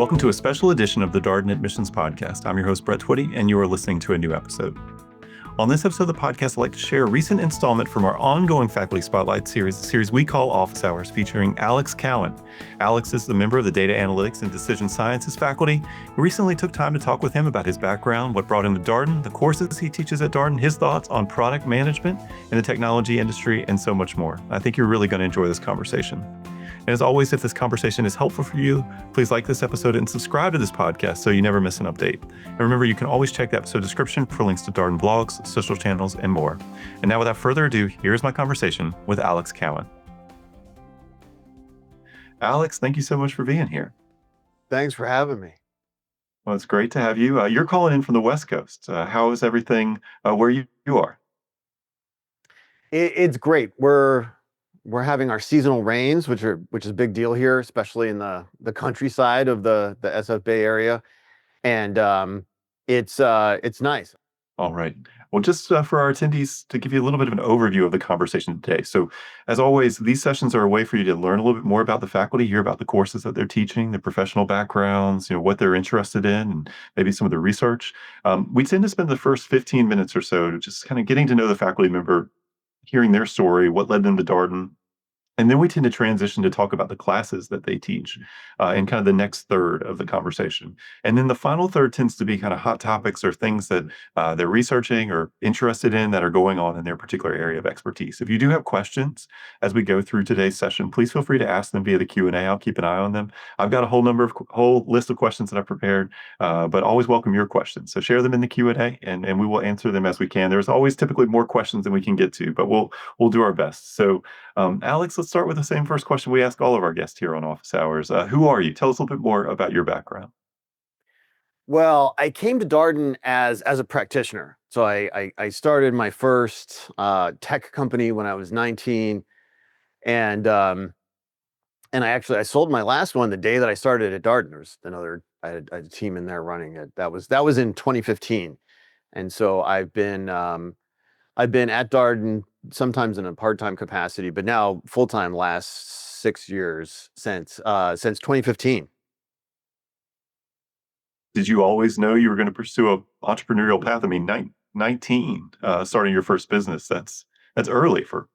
Welcome to a special edition of the Darden Admissions Podcast. I'm your host, Brett Twitty, and you are listening to a new episode. On this episode of the podcast, I'd like to share a recent installment from our ongoing Faculty Spotlight series, a series we call Office Hours, featuring Alex Cowan. Alex is the member of the Data Analytics and Decision Sciences faculty. We recently took time to talk with him about his background, what brought him to Darden, the courses he teaches at Darden, his thoughts on product management in the technology industry, and so much more. I think you're really going to enjoy this conversation. And as always, if this conversation is helpful for you, please like this episode and subscribe to this podcast so you never miss an update. And remember, you can always check the episode description for links to Darden blogs, social channels, and more. And now, without further ado, here's my conversation with Alex Cowan. Alex, thank you so much for being here. Thanks for having me. Well, it's great to have you. You're calling in from the West Coast. How is everything where you are? It's great. We're having our seasonal rains, which is a big deal here, especially in the countryside of the SF Bay area, and it's nice. All right. Well, just for our attendees, to give you a little bit of an overview of the conversation today. So, as always, these sessions are a way for you to learn a little bit more about the faculty, hear about the courses that they're teaching, their professional backgrounds, what they're interested in, and maybe some of the research. We tend to spend the first 15 minutes or so just kind of getting to know the faculty member, hearing their story, what led them to Darden. And then we tend to transition to talk about the classes that they teach in kind of the next third of the conversation. And then the final third tends to be kind of hot topics or things that they're researching or interested in that are going on in their particular area of expertise. If you do have questions as we go through today's session, please feel free to ask them via the Q&A. I'll keep an eye on them. I've got a whole list of questions that I've prepared, but always welcome your questions. So share them in the Q&A and we will answer them as we can. There's always typically more questions than we can get to, but we'll do our best. So Alex, let's start with the same first question we ask all of our guests here on Office Hours. Who are you? Tell us a little bit more about your background. Well, I came to Darden as a practitioner. So I started my first tech company when I was 19, and I sold my last one the day that I started at Darden. There was I had a team in there running it. That was in 2015, and so I've been at Darden sometimes in a part-time capacity, but now full-time last 6 years since 2015. Did you always know you were going to pursue an entrepreneurial path? I mean, 19, starting your first business, that's early for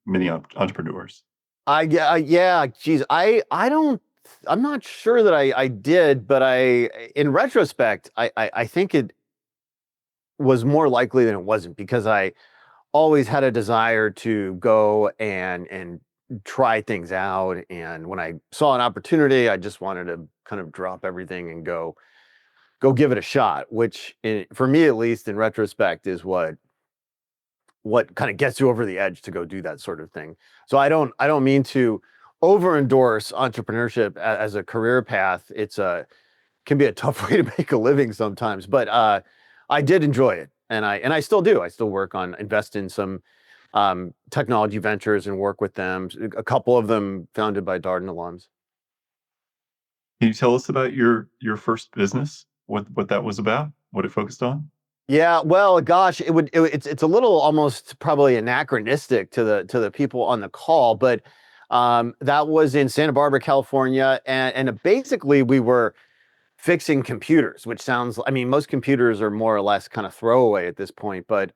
many entrepreneurs. Yeah, geez, I'm not sure that I did, but in retrospect, I think it was more likely than it wasn't, because I always had a desire to go and try things out. And when I saw an opportunity, I just wanted to kind of drop everything and go give it a shot, which for me, at least in retrospect, is what kind of gets you over the edge to go do that sort of thing. So I don't mean to over endorse entrepreneurship as a career path. Can be a tough way to make a living sometimes, but I did enjoy it. And I still do. I still invest in some technology ventures and work with them. A couple of them founded by Darden alums. Can you tell us about your first business? What that was about? What it focused on? Yeah, well, gosh, it's a little almost probably anachronistic to the people on the call, but that was in Santa Barbara, California, and basically we were fixing computers, which sounds, I mean, most computers are more or less kind of throwaway at this point, but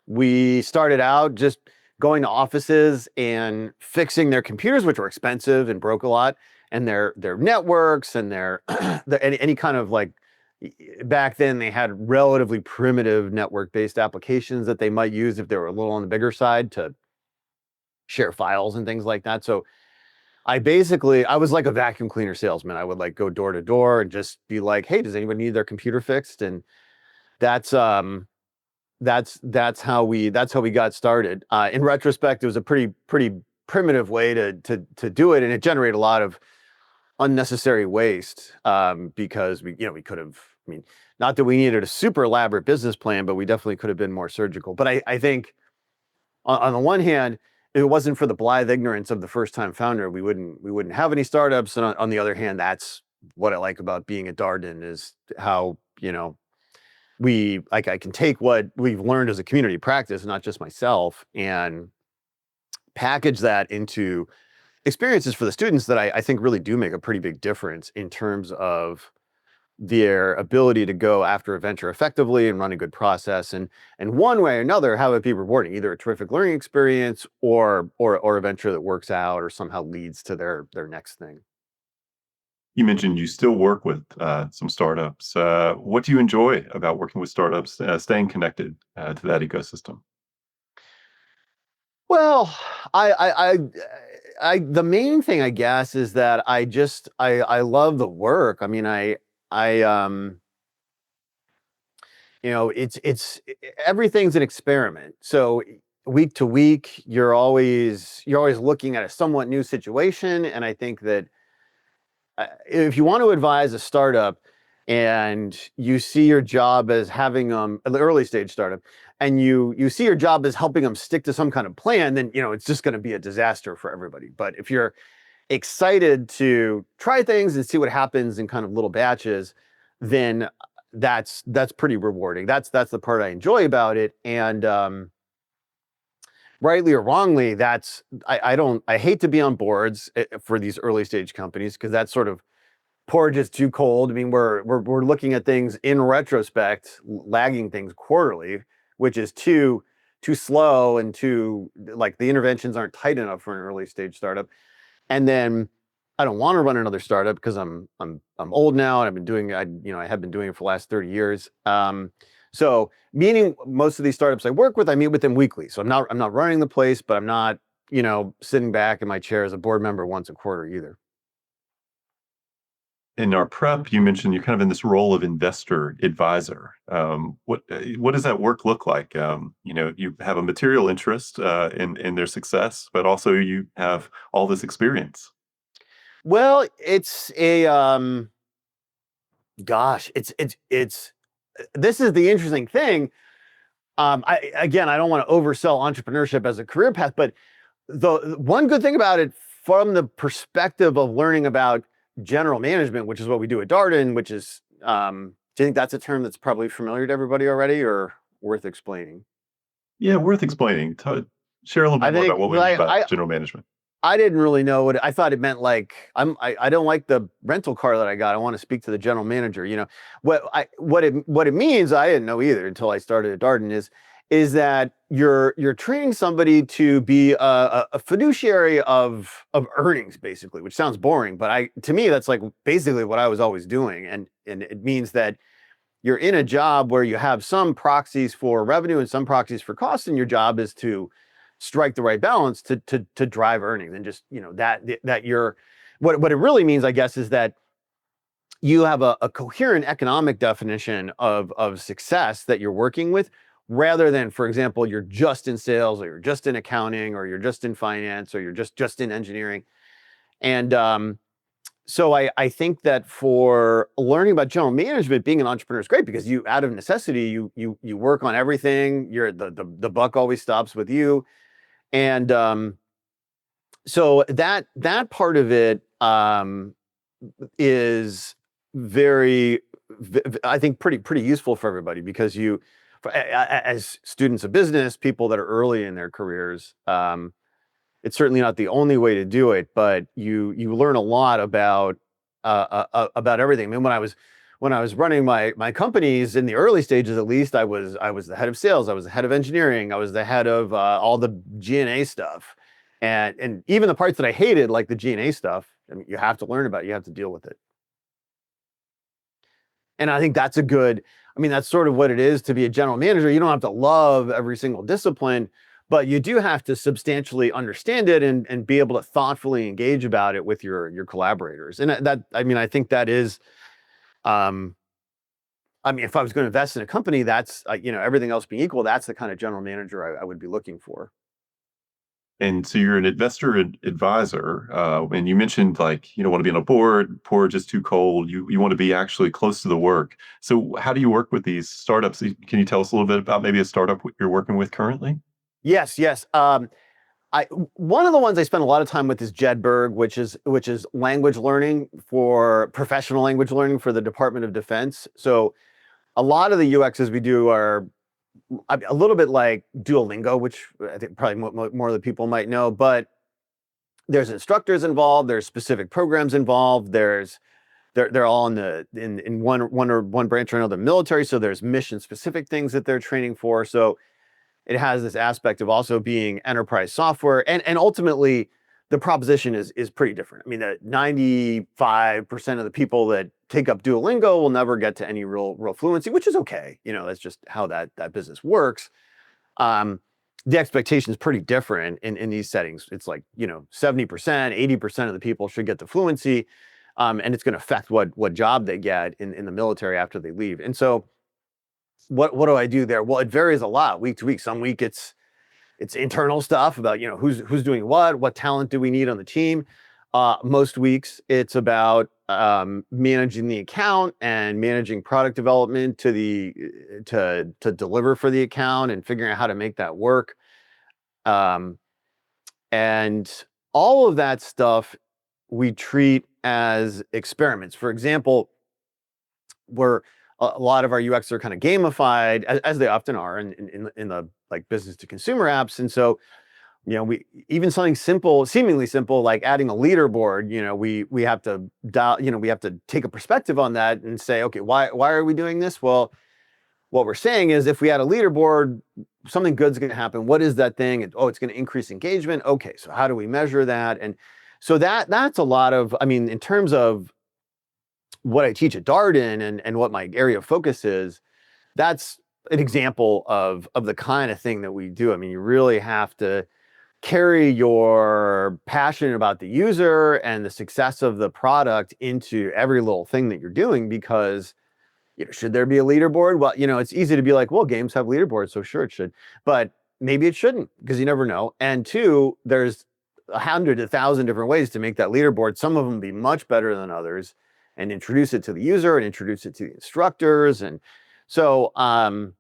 we started out just going to offices and fixing their computers, which were expensive and broke a lot, and their networks and their any kind of, like, back then they had relatively primitive network-based applications that they might use if they were a little on the bigger side to share files and things like that. So I was like a vacuum cleaner salesman. I would like go door to door and just be like, "Hey, does anybody need their computer fixed?" And that's how we got started. In retrospect, it was a pretty primitive way to do it, and it generated a lot of unnecessary waste because we could have. I mean, not that we needed a super elaborate business plan, but we definitely could have been more surgical. But I think on the one hand, if it wasn't for the blithe ignorance of the first-time founder, we wouldn't have any startups. And on the other hand, that's what I like about being at Darden, is how I can take what we've learned as a community practice, not just myself, and package that into experiences for the students that I think really do make a pretty big difference in terms of their ability to go after a venture effectively and run a good process, and one way or another have it be rewarding, either a terrific learning experience or a venture that works out or somehow leads to their next thing. You mentioned you still work with some startups. What do you enjoy about working with startups, staying connected to that ecosystem? Well, I I I the main thing, I guess, is that I love the work. I mean, I everything's an experiment. So week to week, you're always looking at a somewhat new situation, and I think that if you want to advise a startup and you see your job as having an early stage startup, and you see your job as helping them stick to some kind of plan, then it's just going to be a disaster for everybody. But if you're excited to try things and see what happens in kind of little batches, then that's pretty rewarding. That's the part I enjoy about it. And rightly or wrongly, I hate to be on boards for these early stage companies, because that's sort of porridge is too cold. I mean, we're looking at things in retrospect, lagging things quarterly, which is too slow and too, like, the interventions aren't tight enough for an early stage startup. And then I don't want to run another startup because I'm old now, and I have been doing it for the last 30 years. So meaning most of these startups I work with, I meet with them weekly. So I'm not running the place, but I'm not sitting back in my chair as a board member once a quarter either. In our prep, you mentioned you're kind of in this role of investor advisor. What does that work look like? You have a material interest in their success, but also you have all this experience. Well, it's a gosh, it's this is the interesting thing. I don't want to oversell entrepreneurship as a career path, but the one good thing about it, from the perspective of learning about general management, which is what we do at Darden, which is, do you think that's a term that's probably familiar to everybody already, or worth explaining? Yeah, worth explaining. Share a little I bit more about think what we mean by general management. I didn't really know what I thought it meant. Like, I don't like the rental car that I got. I want to speak to the general manager. What it means, I didn't know either until I started at Darden, is that you're training somebody to be a fiduciary of earnings, basically, which sounds boring, but to me that's like basically what I was always doing. And it means that you're in a job where you have some proxies for revenue and some proxies for costs, and your job is to strike the right balance to drive earnings. And just that you're what it really means, I guess, is that you have a coherent economic definition of success that you're working with, rather than, for example, you're just in sales, or you're just in accounting, or you're just in finance, or you're just in engineering. And so I think that for learning about general management, being an entrepreneur is great, because you, out of necessity, you work on everything. The buck always stops with you. And so that part of it is very, I think, pretty useful for everybody, because as students of business, people that are early in their careers, it's certainly not the only way to do it, but you learn a lot about everything. I mean, when I was running my companies in the early stages, at least, I was the head of sales, I was the head of engineering, I was the head of all the G&A stuff, and even the parts that I hated, like the G&A stuff. I mean, you have to learn about it, you have to deal with it. And I think that's a good, I mean, that's sort of what it is to be a general manager. You don't have to love every single discipline, but you do have to substantially understand it, and be able to thoughtfully engage about it with your collaborators. And I mean, I think that is, um, I mean, if I was going to invest in a company, that's, everything else being equal, that's the kind of general manager I would be looking for. And so you're an investor advisor, and you mentioned, like, you don't want to be on a board. Porridge is too cold. You want to be actually close to the work. So how do you work with these startups? Can you tell us a little bit about maybe a startup you're working with currently? Yes, yes. One of the ones I spend a lot of time with is Jedburgh, which is language learning, for professional language learning for the Department of Defense. So a lot of the UXs we do are a little bit like Duolingo, which I think probably more of the people might know, but there's instructors involved, there's specific programs involved, they're all in one branch or another military, so there's mission specific things that they're training for. So it has this aspect of also being enterprise software, and ultimately the proposition is pretty different. I mean, that 95% of the people that take up Duolingo will never get to any real fluency, which is okay. That's just how that business works. Um, the expectation is pretty different in these settings. It's like 70%, 80% of the people should get to fluency, and it's going to affect what job they get in the military after they leave. And so, what do I do there? Well, it varies a lot week to week. Some week it's internal stuff about who's doing what talent do we need on the team. Most weeks it's about managing the account and managing product development to deliver for the account and figuring out how to make that work. Um, and all of that stuff we treat as experiments. For example, where a lot of our UX are kind of gamified, as they often are in the like business to consumer apps. And so, we even something simple, seemingly simple, like adding a leaderboard, we have to dial, we have to take a perspective on that and say, okay, why are we doing this? Well, what we're saying is if we add a leaderboard, something good's going to happen. What is that thing? It's going to increase engagement. Okay, so how do we measure that? And so that's a lot of, I mean, in terms of what I teach at Darden and what my area of focus is, that's an example of the kind of thing that we do. I mean, you really have to carry your passion about the user and the success of the product into every little thing that you're doing because should there be a leaderboard? Well, it's easy to be like, well, games have leaderboards, so sure it should, but maybe it shouldn't because you never know. And two, there's 100, 1,000 different ways to make that leaderboard. Some of them be much better than others, and introduce it to the user and introduce it to the instructors. And so, on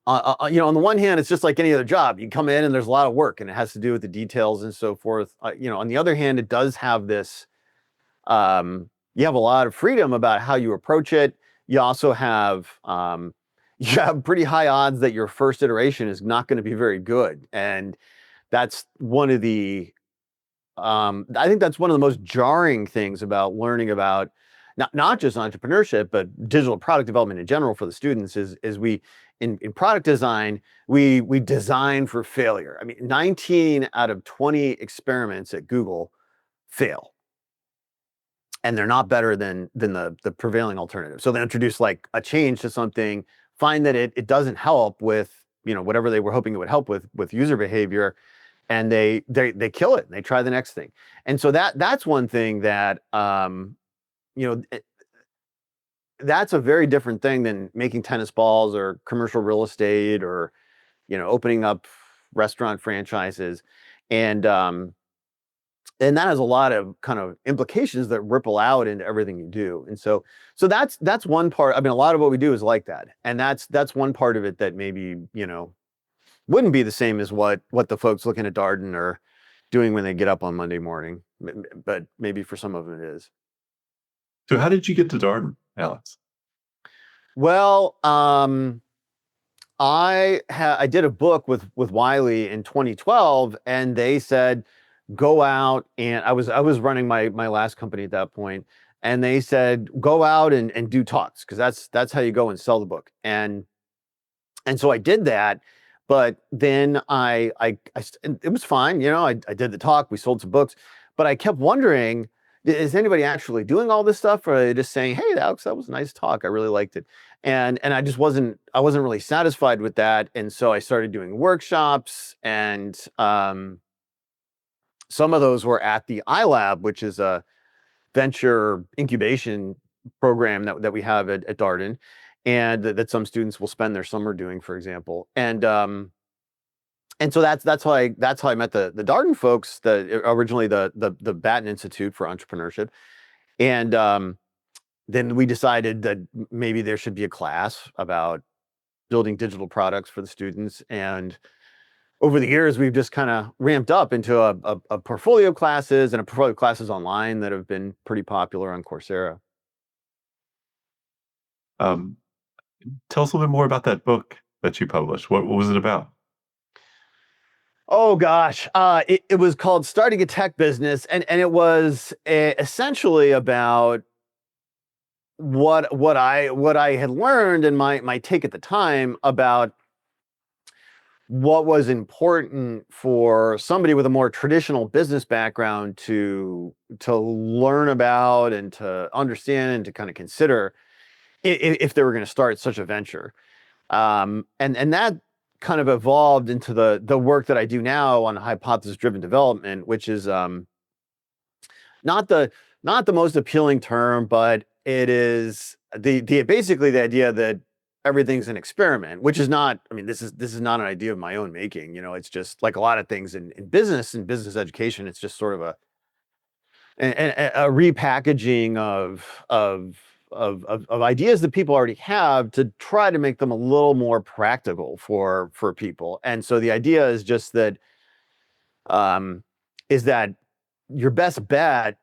the one hand, it's just like any other job. You come in and there's a lot of work and it has to do with the details and so forth. On the other hand, it does have this, you have a lot of freedom about how you approach it. You also have, you have pretty high odds that your first iteration is not going to be very good. And that's one of the, I think that's one of the most jarring things about learning about not just entrepreneurship, but digital product development in general for the students is we in product design, we design for failure. I mean, 19 out of 20 experiments at Google fail. And they're not better than the prevailing alternative. So they introduce like a change to something, find that it doesn't help with whatever they were hoping it would help with user behavior, and they kill it and they try the next thing. And so that's one thing that that's a very different thing than making tennis balls or commercial real estate or opening up restaurant franchises. And that has a lot of kind of implications that ripple out into everything you do. And so that's one part. I mean, a lot of what we do is like that. And that's one part of it that maybe, wouldn't be the same as what the folks looking at Darden are doing when they get up on Monday morning. But maybe for some of them it is. So how did you get to Darden, Alex? Well, I did a book with Wiley in 2012, and they said go out, and I was running my last company at that point, and they said go out and do talks because that's how you go and sell the book. And so I did that, but then it was fine, I did the talk, we sold some books, but I kept wondering, is anybody actually doing all this stuff, or are they just saying, hey, Alex, that was a nice talk, I really liked it. And I wasn't really satisfied with that. And so I started doing workshops, and some of those were at the iLab, which is a venture incubation program that we have at Darden, and that some students will spend their summer doing, for example. And so that's how I met the Darden folks, originally the Batten Institute for Entrepreneurship. And then we decided that maybe there should be a class about building digital products for the students. And over the years, we've just kind of ramped up into a portfolio of classes and a portfolio of classes online that have been pretty popular on Coursera. Um, Tell us a little bit more about that book that you published. What was it about? Oh gosh, it was called Starting a Tech Business, and it was essentially about what I had learned and my take at the time about what was important for somebody with a more traditional business background to learn about and to understand and to kind of consider if they were going to start such a venture. And that kind of evolved into the work that I do now on hypothesis driven development, which is not the not the most appealing term, but it is the basically the idea that everything's an experiment, which is not, I mean, this is not an idea of my own making. It's just like a lot of things in business and business education, it's just sort of a repackaging of ideas that people already have to try to make them a little more practical for people. And so the idea is just that um, is that your best bet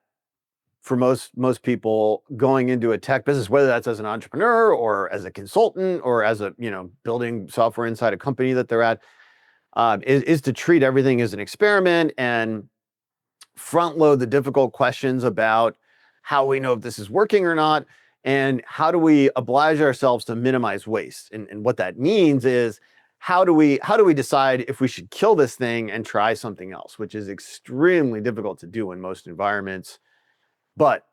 for most people going into a tech business, whether that's as an entrepreneur or as a consultant or as a building software inside a company that they're at, is to treat everything as an experiment and front load the difficult questions about how we know if this is working or not, and how do we oblige ourselves to minimize waste. And what that means is how do we decide if we should kill this thing and try something else, which is extremely difficult to do in most environments, but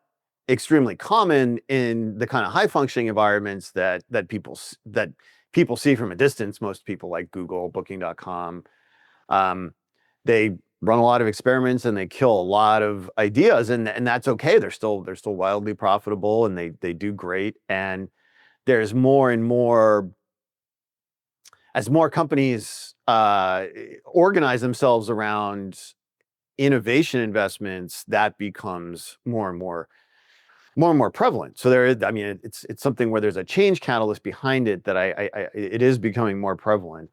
extremely common in the kind of high functioning environments that people see from a distance. Most people like Google, Booking.com, they run a lot of experiments and they kill a lot of ideas, and that's okay. They're still wildly profitable, and they do great. And there's more and more as more companies organize themselves around innovation investments, that becomes more and more prevalent. So there is, I mean, it's something where there's a change catalyst behind it that it is becoming more prevalent.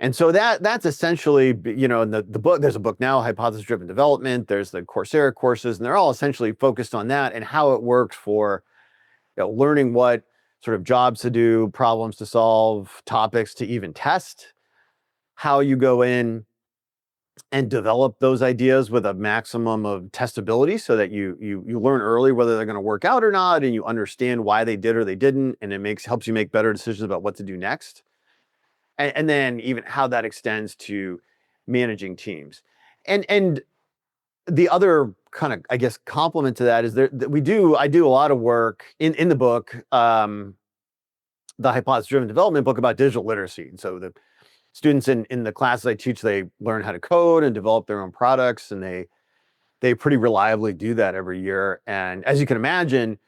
And so that's essentially, in the book, there's a book now, Hypothesis Driven Development. There's the Coursera courses, and they're all essentially focused on that and how it works for learning what sort of jobs to do, problems to solve, topics to even test, how you go in and develop those ideas with a maximum of testability so that you learn early whether they're going to work out or not, and you understand why they did or they didn't, and it helps you make better decisions about what to do next. And then even how that extends to managing teams. And the other kind of, I guess, complement to that is I do a lot of work in the book, the hypothesis driven development book, about digital literacy. And so the students in the classes I teach, they learn how to code and develop their own products, and they pretty reliably do that every year. And as you can imagine,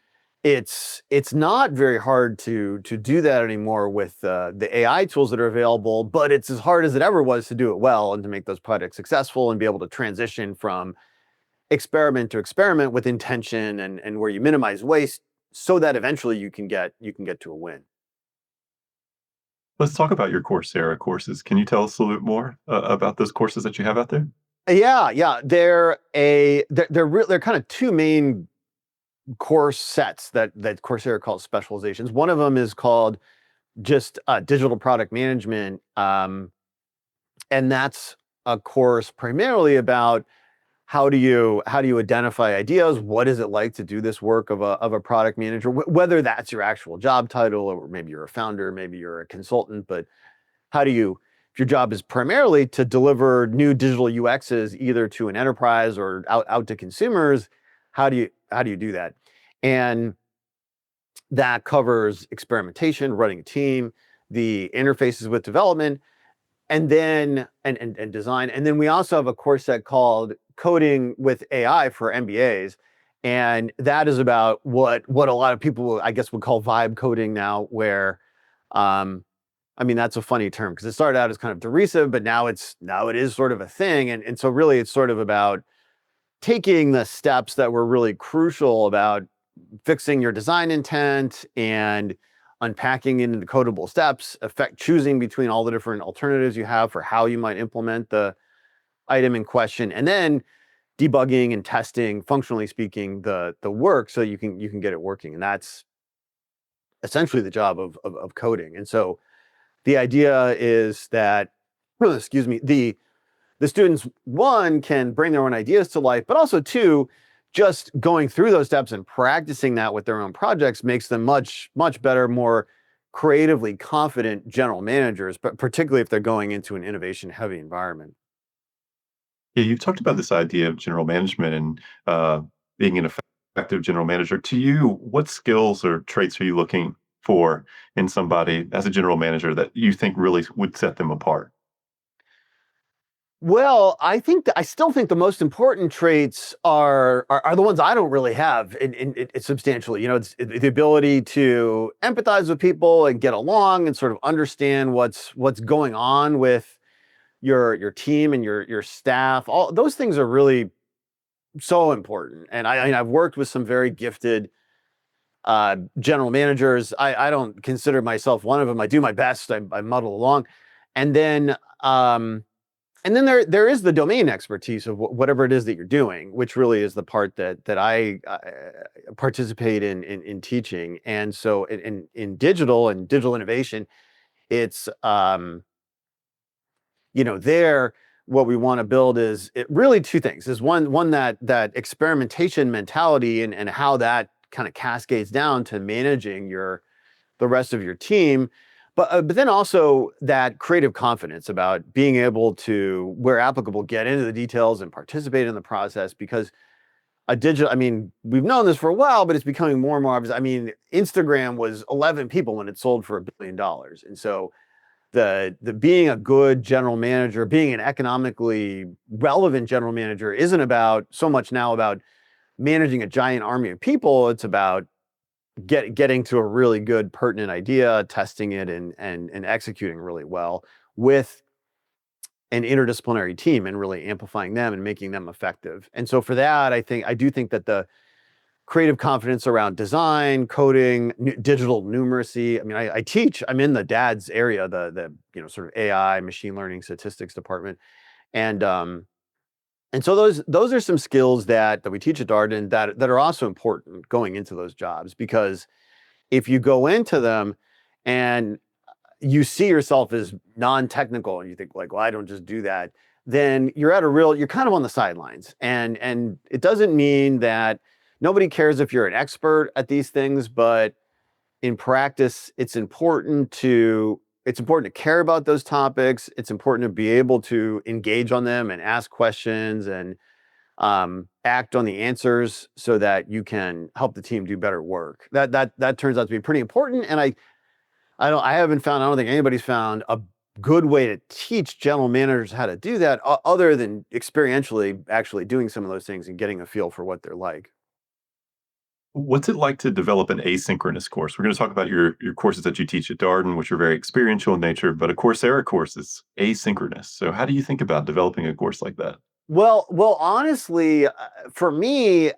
it's not very hard to do that anymore with the AI tools that are available, but it's as hard as it ever was to do it well and to make those products successful and be able to transition from experiment to experiment with intention, and where you minimize waste so that eventually you can get to a win. Let's talk about your Coursera courses. Can you tell us a little bit more about those courses that you have out there? Yeah, yeah, they're kind of two main course sets that Coursera calls specializations. One of them is called just digital product management, and that's a course primarily about how do you identify ideas? What is it like to do this work of a product manager? Whether that's your actual job title, or maybe you're a founder, maybe you're a consultant, but how do you, if your job is primarily to deliver new digital UXs either to an enterprise or out to consumers, how do you do that? And that covers experimentation, running a team, the interfaces with development, and then and design. And then we also have a course set called Coding with AI for MBAs. And that is about what a lot of people, I guess, would call vibe coding now, where I mean, that's a funny term because it started out as kind of derisive, but now it is sort of a thing. And so really it's sort of about taking the steps that were really crucial about fixing your design intent and unpacking it into codable steps, choosing between all the different alternatives you have for how you might implement the item in question, and then debugging and testing, functionally speaking, the work so you can get it working. And that's essentially the job of coding. And so the idea is that, excuse me, the students, one, can bring their own ideas to life, but also two, just going through those steps and practicing that with their own projects makes them much better, more creatively confident general managers, but particularly if they're going into an innovation heavy environment. Yeah, you've talked about this idea of general management and being an effective general manager. To you, what skills or traits are you looking for in somebody as a general manager that you think really would set them apart? Well, I still think the most important traits are the ones I don't really have in substantially. You know, it's the ability to empathize with people and get along and sort of understand what's going on with your team and your staff. All those things are really so important. And I've worked with some very gifted general managers. I don't consider myself one of them. I do my best. I muddle along, and then. There is the domain expertise of whatever it is that you're doing, which really is the part that I participate in teaching. And so in digital and digital innovation, it's there what we want to build is really two things. Is one that experimentation mentality and how that kind of cascades down to managing the rest of your team, but then also that creative confidence about being able to, where applicable, get into the details and participate in the process. Because I mean, we've known this for a while, but it's becoming more and more obvious. I mean, Instagram was 11 people when it sold for $1 billion, and so the being a good general manager, being an economically relevant general manager, isn't about so much now about managing a giant army of people. It's about getting to a really good pertinent idea, testing it and executing really well with an interdisciplinary team and really amplifying them and making them effective. And so for that, I do think that the creative confidence around design, coding, digital numeracy. I mean, I teach. I'm in the DADS area, the sort of AI, machine learning, statistics department, and so those are some skills that we teach at Darden that are also important going into those jobs, because if you go into them and you see yourself as non-technical and you think like, well, I don't just do that, then you're kind of on the sidelines. And it doesn't mean that nobody cares if you're an expert at these things, but in practice, it's important to care about those topics. It's important to be able to engage on them and ask questions and act on the answers so that you can help the team do better work. That turns out to be pretty important. And I don't think anybody's found a good way to teach general managers how to do that other than experientially actually doing some of those things and getting a feel for what they're like. What's it like to develop an asynchronous course? We're going to talk about your courses that you teach at Darden, which are very experiential in nature, but a Coursera course is asynchronous. So how do you think about developing a course like that? Well, honestly, for me,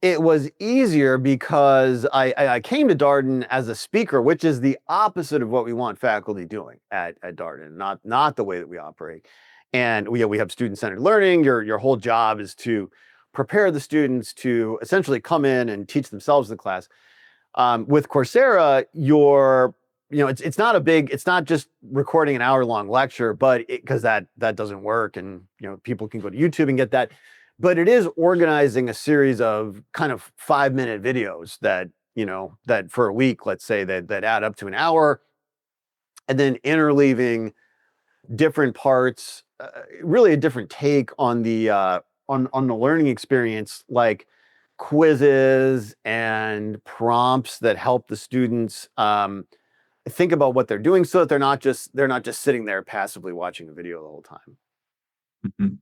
it was easier because I came to Darden as a speaker, which is the opposite of what we want faculty doing at Darden, not the way that we operate. And we have student-centered learning. Your whole job is to prepare the students to essentially come in and teach themselves the class. With Coursera, it's not just recording an hour-long lecture, but because that doesn't work, and people can go to YouTube and get that. But it is organizing a series of kind of 5-minute videos that for a week, let's say, that add up to an hour, and then interleaving different parts, really a different take on the learning experience, like quizzes and prompts that help the students think about what they're doing, so that they're not just sitting there passively watching a video the whole time. Mhm.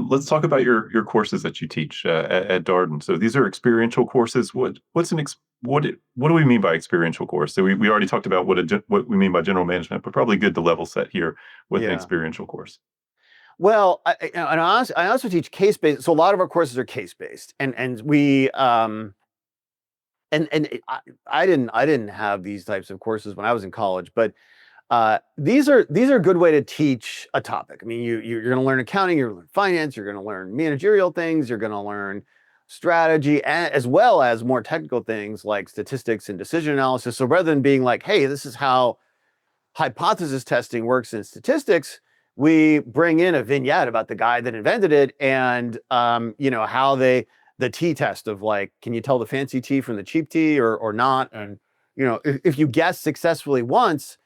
Let's talk about your courses that you teach at Darden. So these are experiential courses. What do we mean by experiential course? So we already talked about what we mean by general management, but probably good to level set here with an Yeah. experiential course. Well, I also teach case based. So a lot of our courses are case based, and we and I didn't have these types of courses when I was in college, but these are a good way to teach a topic. I mean, you're going to learn accounting, you're going to learn finance, you're going to learn managerial things, you're going to learn strategy, as well as more technical things like statistics and decision analysis. So rather than being like, hey, this is how hypothesis testing works in statistics, we bring in a vignette about the guy that invented it, and how the tea test of like, can you tell the fancy tea from the cheap tea or not? And if you guess successfully once,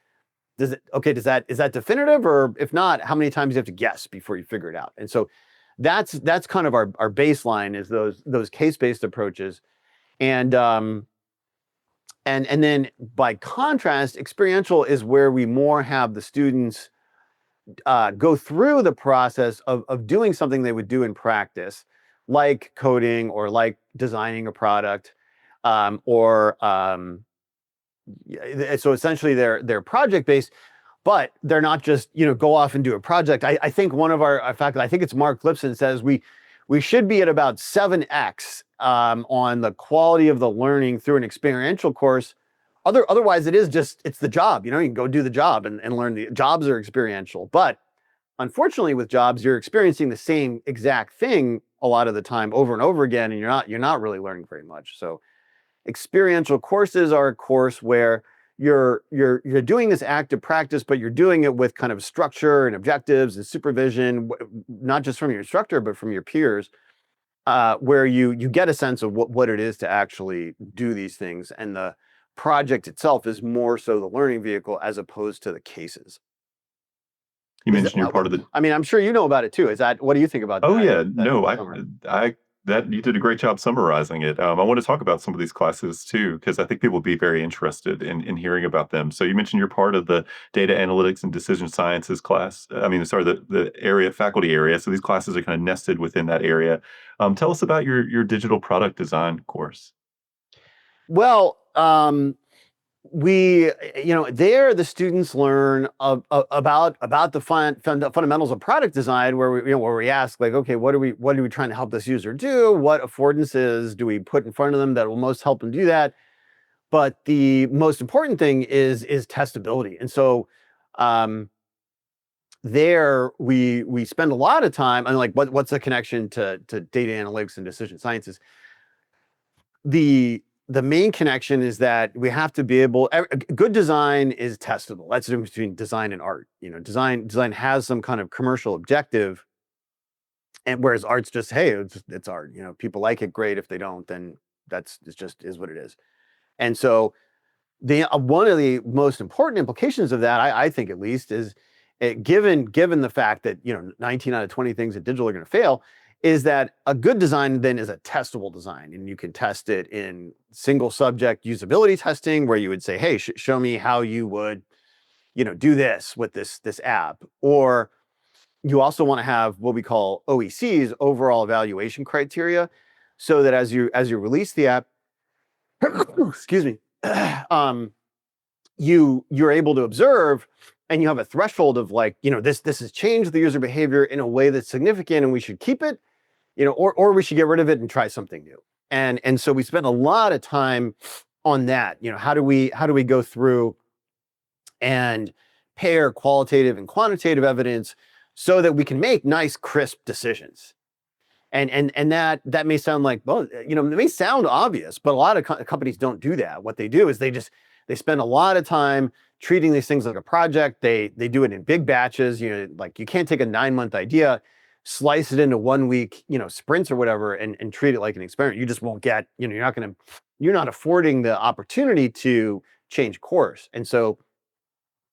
is that definitive? Or if not, how many times do you have to guess before you figure it out? And so that's kind of our baseline, is those case-based approaches. And and then by contrast, experiential is where we more have the students go through the process of doing something they would do in practice, like coding or like designing a product, so essentially they're project based, but they're not just go off and do a project. I think one of our, in fact, I think it's Mark Lipson says we should be at about 7x on the quality of the learning through an experiential course. Otherwise, it's the job. You can go do the job and learn. The jobs are experiential, but unfortunately, with jobs, you're experiencing the same exact thing a lot of the time over and over again, and you're not really learning very much. So experiential courses are a course where you're doing this active practice, but you're doing it with kind of structure and objectives and supervision, not just from your instructor, but from your peers, where you get a sense of what it is to actually do these things. And the project itself is more so the learning vehicle as opposed to the cases. You mentioned you're part of the. I mean, I'm sure you know about it too. What do you think about Oh that? yeah, That no, summary? I that you did a great job summarizing it. I want to talk about some of these classes too, because I think people will be very interested in hearing about them. So you mentioned you're part of the data analytics and decision sciences class. I mean, sorry, the area faculty area. So these classes are kind of nested within that area. Tell us about your digital product design course. Well, we there the students learn about the fundamentals of product design, where we ask, like, okay, what are we trying to help this user do? What affordances do we put in front of them that will most help them do that? But the most important thing is testability. And so there we spend a lot of time on, like, what's the connection to data analytics and decision sciences. The main connection is that we have to be able. Good design is testable. That's the difference between design and art. Design has some kind of commercial objective, and whereas art's just, hey, it's art. People like it, great. If they don't, then it's just is what it is. And so the one of the most important implications of that, I think at least, is given the fact that 19 out of 20 things in digital are going to fail, is that a good design then is a testable design, and you can test it in single subject usability testing, where you would say, hey, show me how you would do this with this app. Or you also want to have what we call OECs, overall evaluation criteria, so that as you release the app, excuse me, you're able to observe, and you have a threshold of, like, this has changed the user behavior in a way that's significant, and we should keep it, or we should get rid of it and try something new. And so we spend a lot of time on that. How do we go through and pair qualitative and quantitative evidence so that we can make nice, crisp decisions? And that may sound like, well, it may sound obvious, but a lot of companies don't do that. What they do is they spend a lot of time treating these things like a project. They do it in big batches. Like, you can't take a 9-month idea, slice it into 1 week, sprints or whatever, and treat it like an experiment. You just won't get, you're not affording the opportunity to change course. And so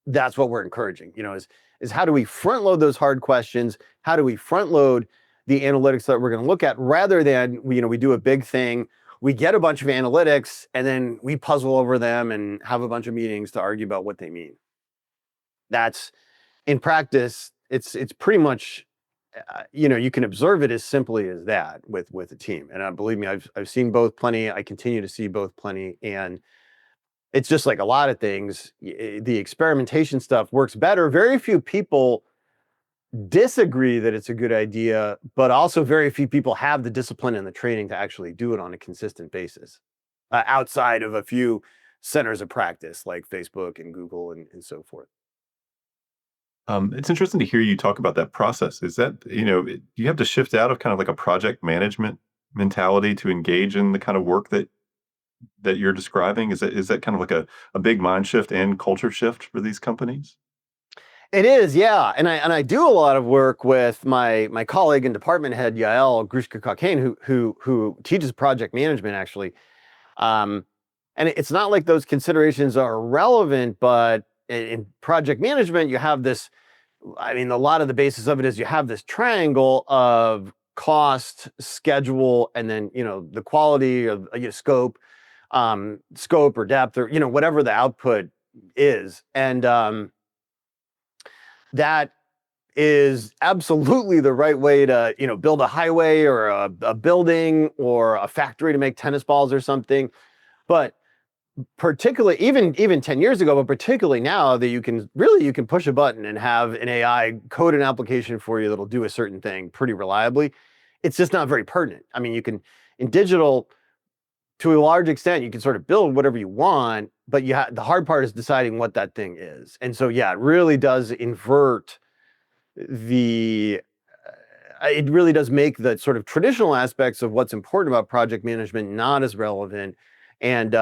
that's what we're encouraging, is how do we front load those hard questions? How do we front load the analytics that we're going to look at, rather than we do a big thing, we get a bunch of analytics, and then we puzzle over them and have a bunch of meetings to argue about what they mean. That's, in practice, it's pretty much, you can observe it as simply as that with a team. And believe me, I've seen both plenty. I continue to see both plenty, and it's just like a lot of things. The experimentation stuff works better. Very few people disagree that it's a good idea, but also very few people have the discipline and the training to actually do it on a consistent basis, outside of a few centers of practice like Facebook and Google and so forth. It's interesting to hear you talk about that process. Is that, you have to shift out of kind of like a project management mentality to engage in the kind of work that you're describing? Is that kind of like a big mind shift and culture shift for these companies? It is, yeah. And I do a lot of work with my colleague and department head Yael Grushka Cockane, who teaches project management actually. Um, and it's not like those considerations are irrelevant, but in project management, you have this. I mean, a lot of the basis of it is you have this triangle of cost, schedule, and then the quality of scope, scope or depth, or whatever the output is, and that is absolutely the right way to build a highway or a building or a factory to make tennis balls or something. But particularly even 10 years ago, but particularly now that you can push a button and have an AI code an application for you that'll do a certain thing pretty reliably. It's just not very pertinent. I mean, you can in digital to a large extent you can sort of build whatever you want, but the hard part is deciding what that thing is. And so yeah, it really does invert the it really does make the sort of traditional aspects of what's important about project management not as relevant. And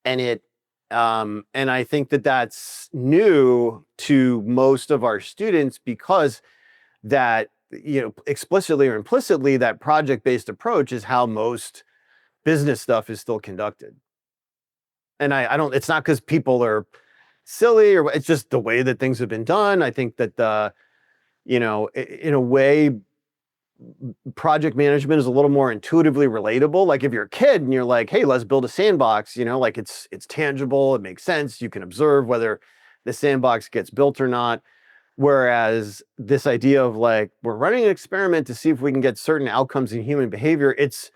and it and I think that that's new to most of our students because that explicitly or implicitly that project-based approach is how most business stuff is still conducted. And I don't, it's not because people are silly, or it's just the way that things have been done. I think that in a way project management is a little more intuitively relatable. Like if you're a kid and you're like, hey, let's build a sandbox, like it's tangible, it makes sense, you can observe whether the sandbox gets built or not. Whereas this idea of like we're running an experiment to see if we can get certain outcomes in human behavior, it's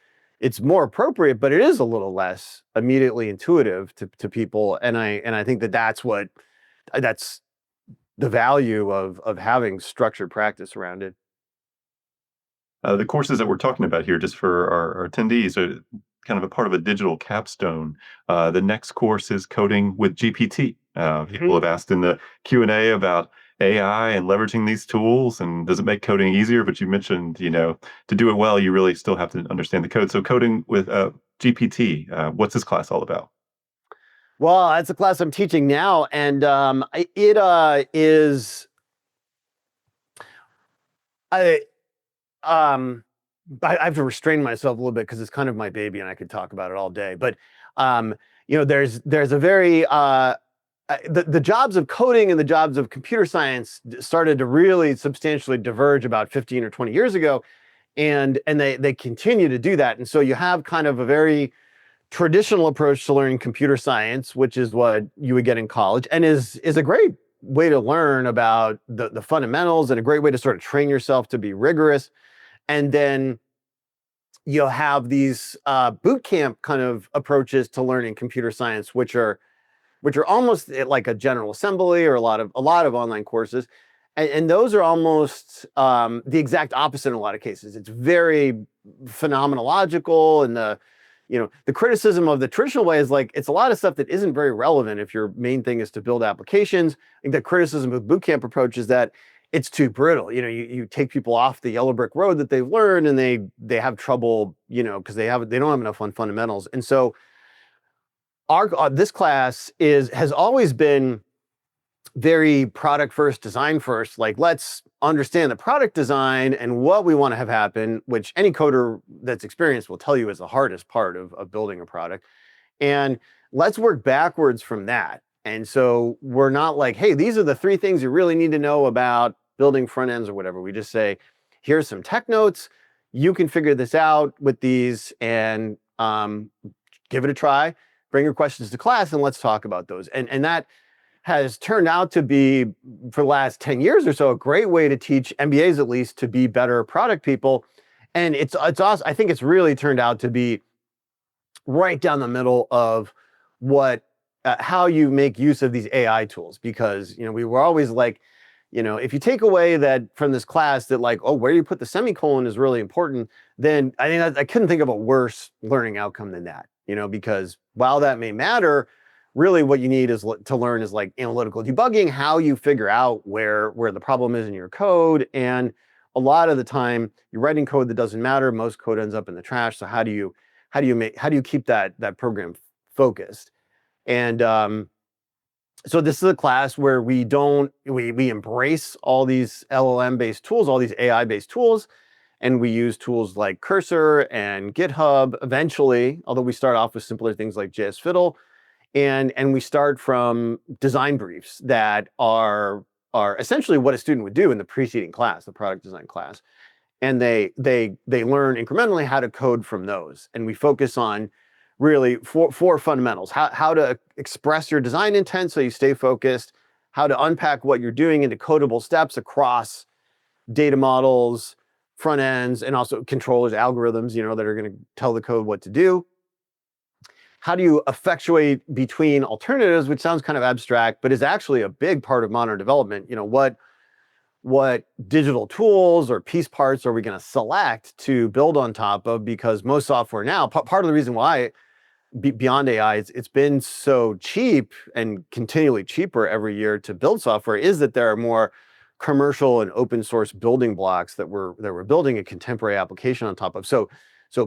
more appropriate, but it is a little less immediately intuitive to people. And I think that that's the value of having structured practice around it. The courses that we're talking about here, just for our attendees, are kind of a part of a digital capstone. The next course is coding with GPT. People Mhm. have asked in the Q&A about AI and leveraging these tools, and does it make coding easier? But you mentioned, to do it well, you really still have to understand the code. So coding with GPT, what's this class all about? Well, that's a class I'm teaching now, and it is I um I have to restrain myself a little bit because it's kind of my baby, and I could talk about it all day. But um, there's a very the jobs of coding and the jobs of computer science started to really substantially diverge about 15 or 20 years ago, and they continue to do that. And so you have kind of a very traditional approach to learning computer science, which is what you would get in college, and is a great way to learn about the fundamentals and a great way to sort of train yourself to be rigorous. And then you'll have these boot camp kind of approaches to learning computer science, which are almost like a general assembly or a lot of online courses. And those are almost the exact opposite in a lot of cases. It's very phenomenological, and the criticism of the traditional way is like it's a lot of stuff that isn't very relevant if your main thing is to build applications. I think the criticism of bootcamp approach is that it's too brittle. You take people off the yellow brick road that they've learned, and they have trouble, because they don't have enough on fundamentals. And so our this class has always been very product first, design first. Like, let's understand the product design and what we want to have happen, which any coder that's experienced will tell you is the hardest part of building a product. And let's work backwards from that. And so we're not like, hey, these are the three things you really need to know about building front ends or whatever. We just say, here's some tech notes. You can figure this out with these, and give it a try. Bring your questions to class and let's talk about those. And that has turned out to be, for the last 10 years or so, a great way to teach MBAs at least to be better product people. And it's awesome. I think it's really turned out to be right down the middle of what how you make use of these AI tools, because we were always like, if you take away that from this class that like, oh, where you put the semicolon is really important, then I think I couldn't think of a worse learning outcome than that. Because while that may matter, really what you need is to learn is like analytical debugging, how you figure out where the problem is in your code. And a lot of the time you're writing code that doesn't matter. Most code ends up in the trash. So how do you keep that program focused? And So this is a class where we embrace all these LLM based tools, all these AI based tools, and we use tools like Cursor and GitHub eventually, although we start off with simpler things like JS Fiddle, and we start from design briefs that are essentially what a student would do in the preceding class, the product design class, and they learn incrementally how to code from those, and we focus on really four fundamentals: how to express your design intent so you stay focused, how to unpack what you're doing into codable steps across data models, front ends, and also controllers, algorithms, that are going to tell the code what to do. How do you effectuate between alternatives, which sounds kind of abstract, but is actually a big part of modern development. What digital tools or piece parts are we going to select to build on top of? Because most software now, part of the reason why beyond AI, it's been so cheap and continually cheaper every year to build software is that there are more commercial and open source building blocks that we're building a contemporary application on top of. So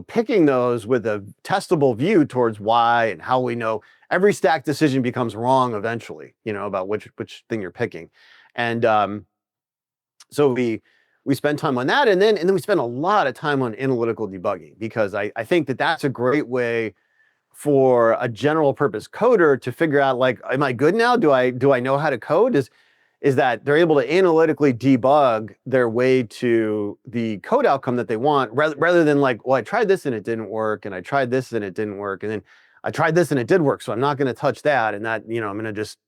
picking those with a testable view towards why and how we know every stack decision becomes wrong eventually, about which thing you're picking. And so we spend time on that, and then we spend a lot of time on analytical debugging, because I think that that's a great way for a general purpose coder to figure out, like, am I good now? Do I know how to code? Is that they're able to analytically debug their way to the code outcome that they want, rather than like, well, I tried this and it didn't work, and I tried this and it didn't work, and then I tried this and it did work, so I'm not going to touch that, and that, I'm going to just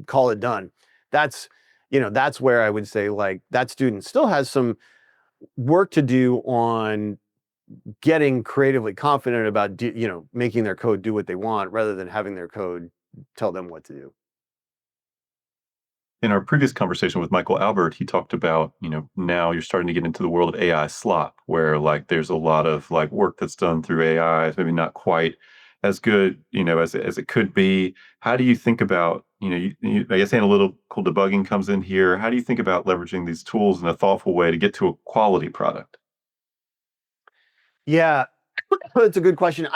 call it done. That's that's where I would say, like, that student still has some work to do on getting creatively confident about making their code do what they want, rather than having their code tell them what to do. In our previous conversation with Michael Albert, he talked about, now you're starting to get into the world of AI slop, where like there's a lot of like work that's done through AI. It's maybe not quite as good, as it could be. How do you think about, I guess analytical debugging comes in here. How do you think about leveraging these tools in a thoughtful way to get to a quality product? Yeah, that's a good question.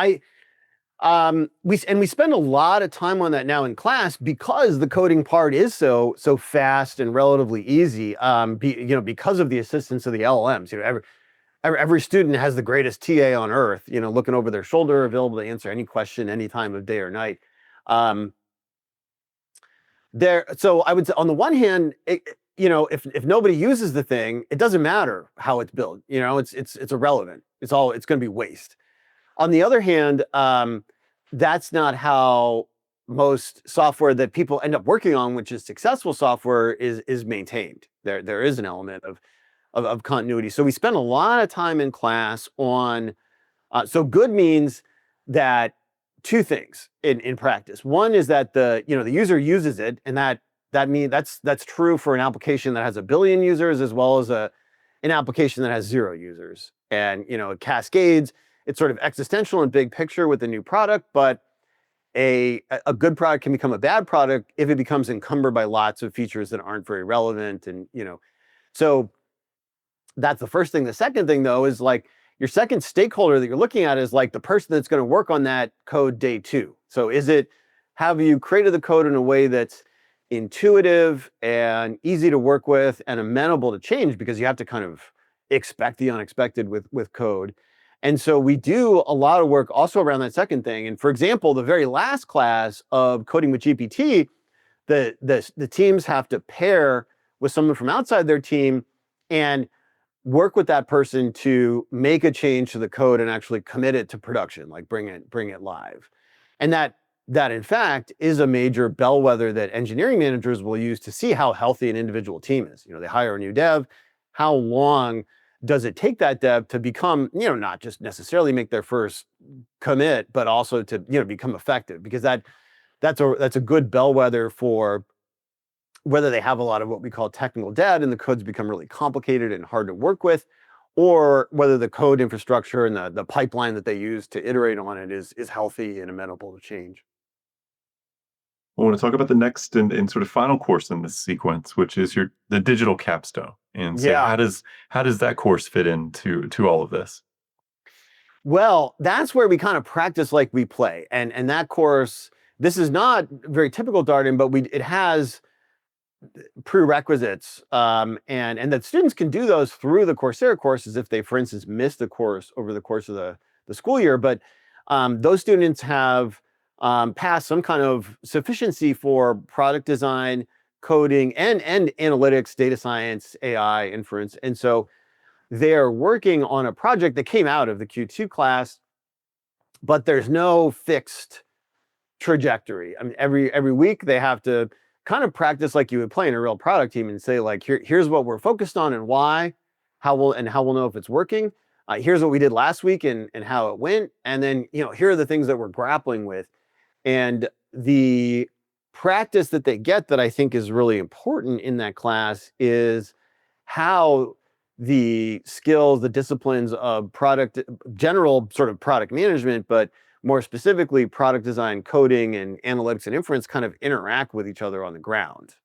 We spend a lot of time on that now in class, because the coding part is so fast and relatively easy. Because of the assistance of the LLMs. Every student has the greatest TA on earth, looking over their shoulder, available to answer any question, any time of day or night. Um, so I would say, on the one hand, if nobody uses the thing, it doesn't matter how it's built. It's irrelevant. It's going to be waste. On the other hand, that's not how most software that people end up working on, which is successful software, is maintained. There is an element of continuity. So we spend a lot of time in class on. So good means that two things in practice. One is that the user uses it, and that means that's true for an application that has a billion users, as well as an application that has 0 users. And it cascades. It's sort of existential and big picture with the new product, but a good product can become a bad product if it becomes encumbered by lots of features that aren't very relevant. And so that's the first thing. The second thing, though, is like, your second stakeholder that you're looking at is like the person that's going to work on that code day 2. So have you created the code in a way that's intuitive and easy to work with and amenable to change, because you have to kind of expect the unexpected with code. And so we do a lot of work also around that second thing. And for example, the very last class of coding with GPT, the teams have to pair with someone from outside their team and work with that person to make a change to the code and actually commit it to production, like bring it live. And that in fact is a major bellwether that engineering managers will use to see how healthy an individual team is. They hire a new dev. How long does it take that dev to become, not just necessarily make their first commit, but also to, become effective? Because that's a good bellwether for whether they have a lot of what we call technical debt and the codes become really complicated and hard to work with, or whether the code infrastructure and the pipeline that they use to iterate on it is healthy and amenable to change. I want to talk about the next and sort of final course in this sequence, which is the digital capstone, and say, Yeah. how does that course fit into all of this? Well, that's where we kind of practice like we play. And that course this is not very typical Darden, but it has prerequisites, and that students can do those through the Coursera courses if they, for instance, missed the course over the course of the school year. But those students have passed some kind of sufficiency for product design, coding, and analytics, data science, AI, inference. And so they're working on a project that came out of the Q2 class, but there's no fixed trajectory. I mean, every week they have to kind of practice like you would play in a real product team and say like, here's what we're focused on and why, how we'll know if it's working. Here's what we did last week and how it went, and then here are the things that we're grappling with. And the practice that they get that I think is really important in that class is how the skills, the disciplines of product, general sort of product management, but more specifically product design, coding, and analytics and inference kind of interact with each other on the ground.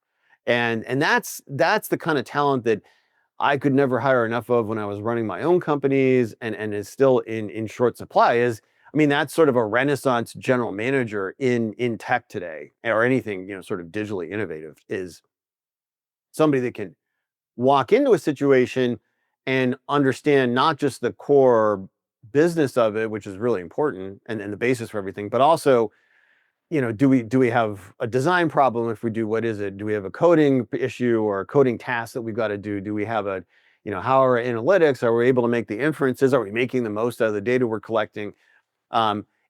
And that's the kind of talent that I could never hire enough of when I was running my own companies, and is still in short supply. Is I mean, that's sort of a renaissance general manager in tech today, or anything, sort of digitally innovative, is somebody that can walk into a situation and understand not just the core business of it, which is really important and the basis for everything, but also, do we have a design problem? If we do, what is it? Do we have a coding issue or a coding task that we've got to do? Do we have how are our analytics? Are we able to make the inferences? Are we making the most out of the data we're collecting?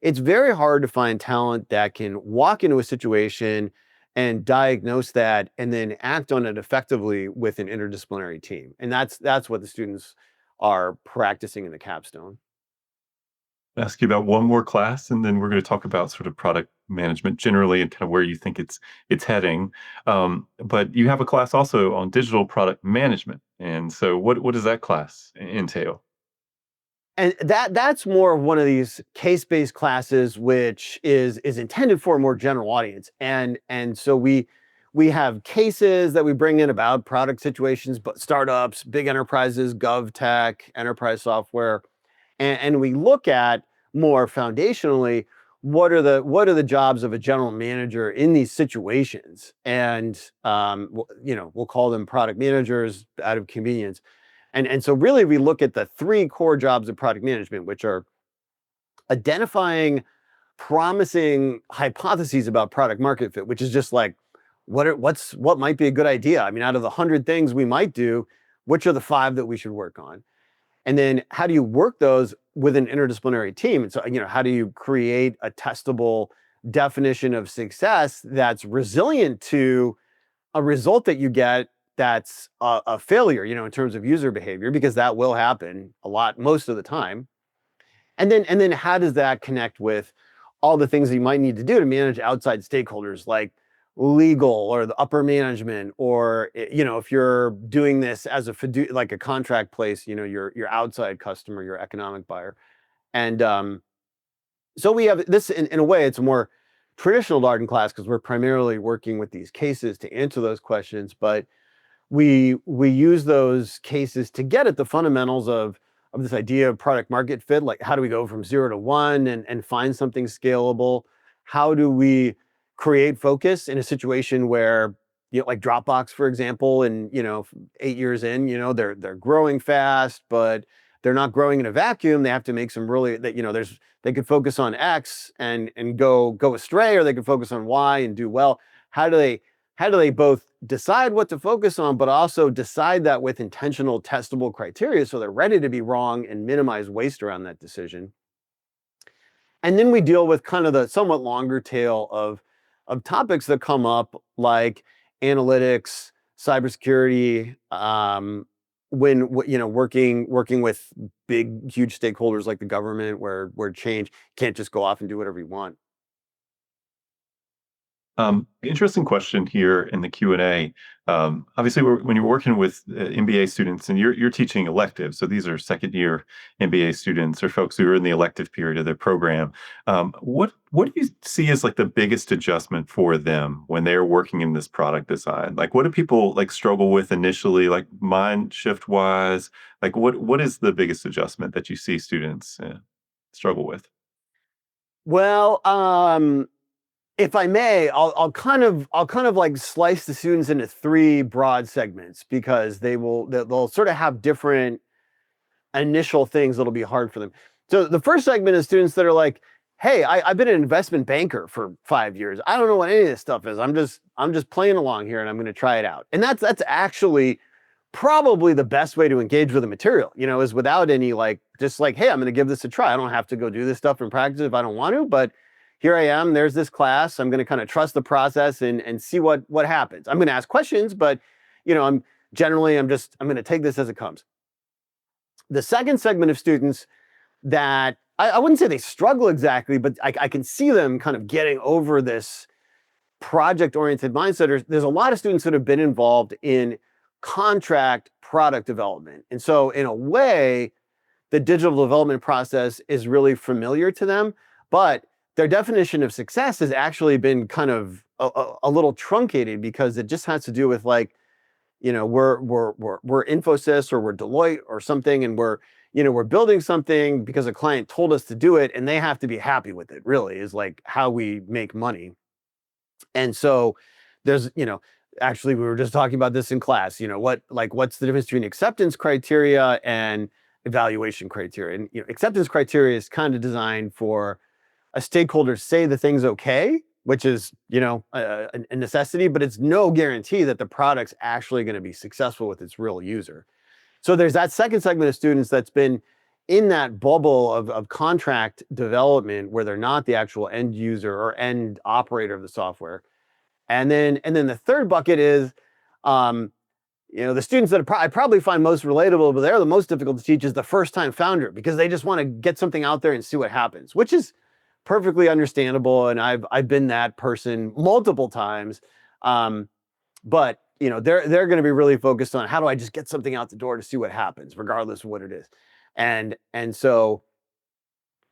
It's very hard to find talent that can walk into a situation and diagnose that and then act on it effectively with an interdisciplinary team. And that's what the students are practicing in the capstone. Ask you about one more class, and then we're going to talk about sort of product management generally and kind of where you think it's heading. But you have a class also on digital product management, and so what does that class entail? And that's more of one of these case-based classes, which is intended for a more general audience. And so we have cases that we bring in about product situations, but startups, big enterprises, gov tech, enterprise software, and we look at more foundationally what are the jobs of a general manager in these situations, and we'll call them product managers out of convenience. And so really we look at the three core jobs of product management, which are identifying promising hypotheses about product market fit, which is just like what might be a good idea. I mean, out of the 100 things we might do, which are the 5 that we should work on? And then how do you work those with an interdisciplinary team? And so, how do you create a testable definition of success that's resilient to a result that you get that's a failure, in terms of user behavior, because that will happen a lot, most of the time. And then how does that connect with all the things that you might need to do to manage outside stakeholders like legal or the upper management, or if you're doing this as like a contract place, your outside customer, your economic buyer. And so we have this in a way, it's a more traditional Darden class because we're primarily working with these cases to answer those questions, but we use those cases to get at the fundamentals of this idea of product market fit. Like, how do we go from 0 to 1 and find something scalable? How do we create focus in a situation where, like Dropbox, for example, and 8 years in, they're growing fast, but they're not growing in a vacuum. They have to make some really that they could focus on X and go astray, or they could focus on Y and do well. How do they both decide what to focus on, but also decide that with intentional testable criteria so they're ready to be wrong and minimize waste around that decision? And then we deal with kind of the somewhat longer tail of topics that come up, like analytics, cybersecurity, when working with big, huge stakeholders like the government, where change can't just go off and do whatever you want. Interesting question here in the Q&A. Obviously, when you're working with MBA students and you're teaching electives, so these are second year MBA students or folks who are in the elective period of their program. What do you see as like the biggest adjustment for them when they're working in this product design? Like, what do people like struggle with initially, like mind shift wise? Like, what is the biggest adjustment that you see students struggle with? Well, if I may, I'll kind of like slice the students into three broad segments because they'll sort of have different initial things that'll be hard for them. So the first segment is students that are like, "Hey, I've been an investment banker for 5 years. I don't know what any of this stuff is. I'm just playing along here, and I'm going to try it out." And that's actually probably the best way to engage with the material. Is without any like just like, "Hey, I'm going to give this a try. I don't have to go do this stuff in practice if I don't want to, but here I am. There's this class. I'm going to kind of trust the process and see what happens. I'm going to ask questions, but I'm generally I'm going to take this as it comes." The second segment of students that I wouldn't say they struggle exactly, but I can see them kind of getting over this project-oriented mindset. There's a lot of students that have been involved in contract product development. And so in a way, the digital development process is really familiar to them, but their definition of success has actually been kind of a little truncated because it just has to do with like, we're Infosys or we're Deloitte or something, and we're building something because a client told us to do it, and they have to be happy with it. Really, is like how we make money. And so there's, actually we were just talking about this in class. What's the difference between acceptance criteria and evaluation criteria? And acceptance criteria is kind of designed for a stakeholder say the thing's okay, which is a necessity, but it's no guarantee that the product's actually going to be successful with its real user. So there's that second segment of students that's been in that bubble of contract development where they're not the actual end user or end operator of the software. And then the third bucket is the students that I probably find most relatable, but they're the most difficult to teach, is the first time founder, because they just want to get something out there and see what happens, which is perfectly understandable. And I've been that person multiple times. But they're going to be really focused on how do I just get something out the door to see what happens, regardless of what it is. And so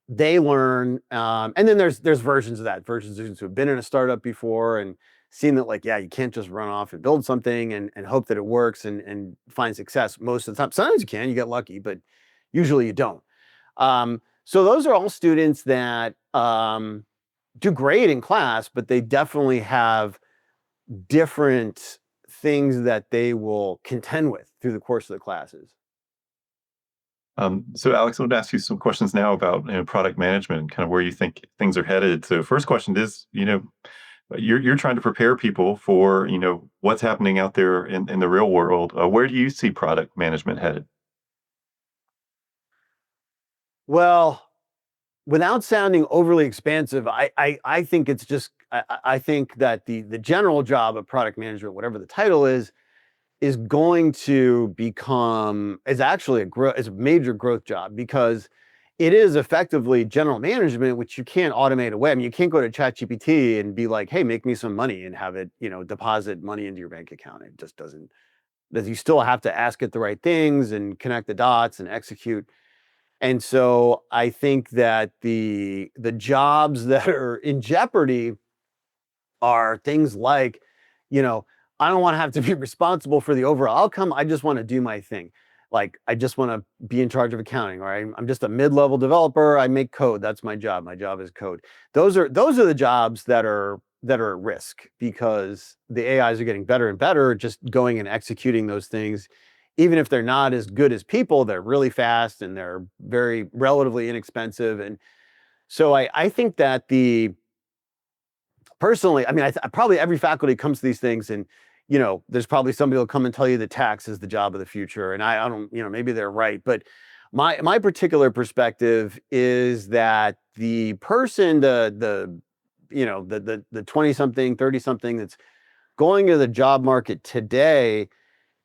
they learn, and then there's versions of that, versions of students who have been in a startup before and seen that, like, yeah, you can't just run off and build something and hope that it works and find success most of the time. Sometimes you can, you get lucky, but usually you don't. So those are all students that do great in class, but they definitely have different things that they will contend with through the course of the classes. So Alex, I want to ask you some questions now about product management and kind of where you think things are headed. So first question is, you're trying to prepare people for what's happening out there in the real world. Where do you see product management headed? Well, without sounding overly expansive, I think it's just I think that the general job of product management, whatever the title is going to become is actually is a major growth job, because it is effectively general management, which you can't automate away. I mean, you can't go to ChatGPT and be like, "Hey, make me some money," and have it, deposit money into your bank account. It just doesn't. That you still have to ask it the right things and connect the dots and execute. And so I think that the jobs that are in jeopardy are things like, you know, I don't want to have to be responsible for the overall outcome. I just want to do my thing. Like, I just want to be in charge of accounting, or I'm just a mid-level developer. I make code. That's my job. My job is code. Those are the jobs that are at risk, because the AIs are getting better and better at just going and executing those things. Even if they're not as good as people, they're really fast and they're very relatively inexpensive. And so I think that personally, I mean, probably every faculty comes to these things, and there's probably somebody who'll come and tell you that tax is the job of the future, and I don't, maybe they're right, but my particular perspective is that the person, the 20 something, 30 something that's going to the job market today,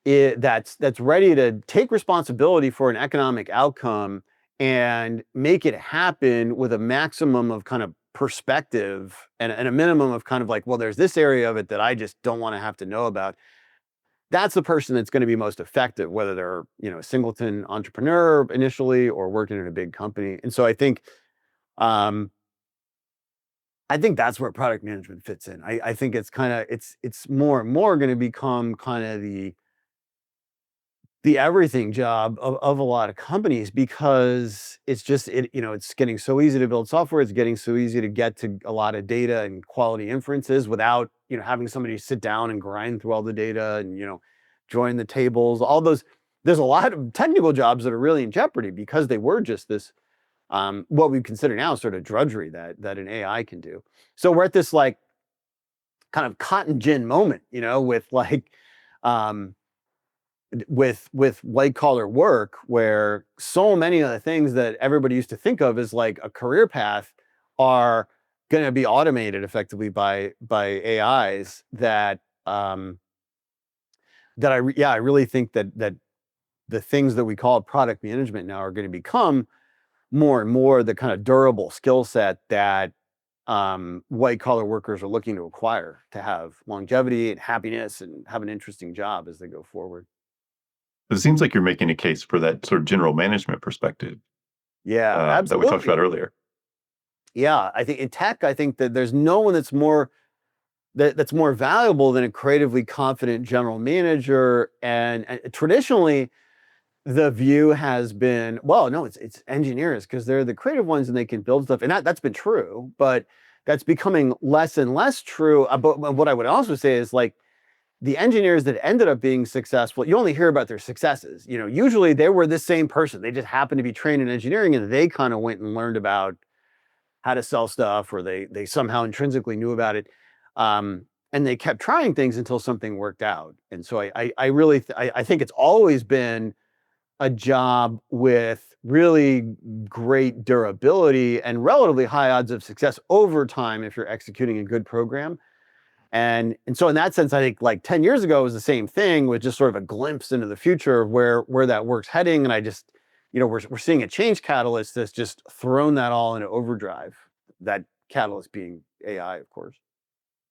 that's ready to take responsibility for an economic outcome and make it happen with a maximum of kind of perspective and a minimum of kind of like, well, there's this area of it that I just don't want to have to know about. That's the person that's going to be most effective, whether they're, a singleton entrepreneur initially or working in a big company. And so um, I think that's where product management fits in. I think it's kind of it's more and more going to become kind of the everything job of a lot of companies because it's just it's getting so easy to build software. It's getting so easy to get to a lot of data and quality inferences without having somebody sit down and grind through all the data and join the tables. All those There's a lot of technical jobs that are really in jeopardy because they were just this what we consider now sort of drudgery that an AI can do. So we're at this like kind of cotton gin moment, with like um, with white collar work where so many of the things that everybody used to think of as like a career path are going to be automated effectively by AIs that I really think that the things that we call product management now are going to become more and more the kind of durable skill set that white collar workers are looking to acquire to have longevity and happiness and have an interesting job as they go forward. It seems like you're making a case for that sort of general management perspective Yeah, that we talked about absolutely. earlier. Yeah, I think in tech, I think that there's no one that's more valuable than a creatively confident general manager. And traditionally, the view has been, well, no, it's engineers because they're the creative ones and they can build stuff, and that's been true, but that's becoming less and less true. But what I would also say is like the engineers that ended up being successful, you only hear about their successes. Usually they were the same person. They just happened to be trained in engineering and they kind of went and learned about how to sell stuff, or they somehow intrinsically knew about it. And they kept trying things until something worked out. And so I really I think it's always been a job with really great durability and relatively high odds of success over time if you're executing a good program. And so in that sense, I think like 10 years ago it was the same thing with just sort of a glimpse into the future of where that work's heading. And I just, we're seeing a change catalyst that's just thrown that all into overdrive. That catalyst being AI, of course.